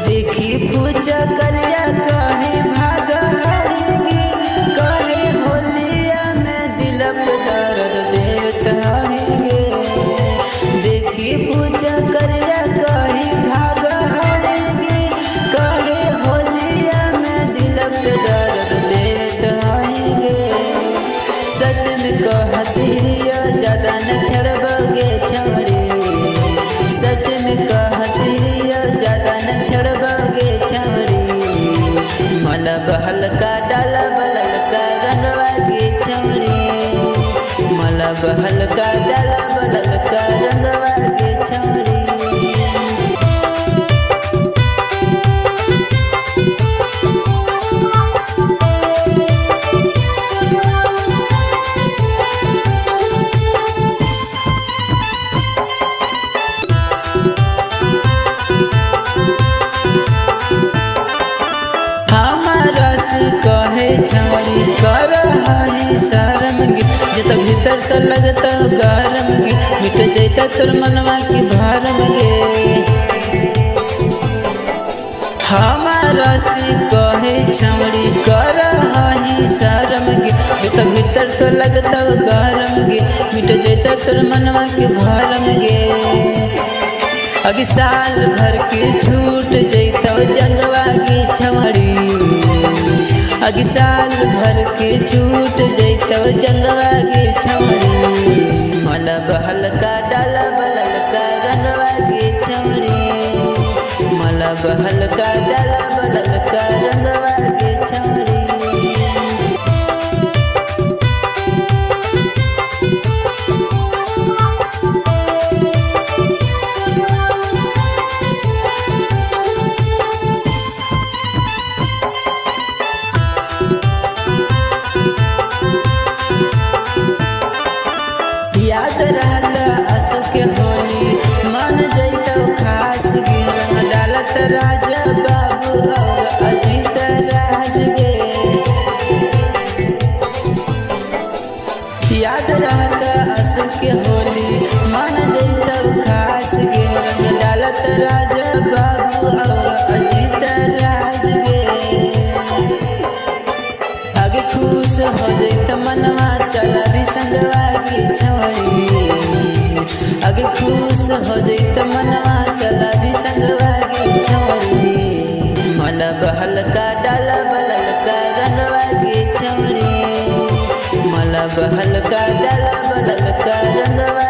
देखी पूजा करिया कहे भाग हारेगी, कहे होलिया में दिल पे दर्द देत हारेंगे। देखी पूजा करिया कहे भाग हारेगी, कहे होलिया में दिल पे दर्द देत हारेंगे। सच में कहती ज्यादा न छड़बगे छवड़ी, सच में कहती ज्यादा न छड़बगे छवड़ी। मलब हल्का डाला बललका रंगवा के छवड़ी, मलब हल्का डाला बललका रंगवा के छवड़ी। कहे छवड़ी कर हाही शरम गे, जत भीतर तो लगता गरम गे, मिट जैता तोर मनवा की भरम गे। हमारा से कहे छवड़ी कर हाही शरम गे, जत भीतर तो लगता गरम गे, मिट जैता तोर मनवा की भरम गे। अगे साल भर के छूट जैता जंगवा की छवड़ी, अगे साल भर के छूट जैता जंगवा के छवड़ी। मलब हल्का डाला बललका रंगवा के छवड़ी, मलब हल्का डाला बललका रंगवा के छवड़ी। याद रहता असो के होली मन जैता खास गे, रंग डालत राजा बाबू और अजीत राज गे। याद रहता असो के होली मन जैता खास गे, रंग डालत राजा बाबू और अजीत राज गे। आगे खुश हो जैता मनवा चला भी संगवा की छवड़ी, आगे खुश हो जैत मनवा चला भी संगवा की छवड़ी। मलब हल्का डाला बललका रंगवा की छवड़ी, मलब हल्का डाला बललका रंगवा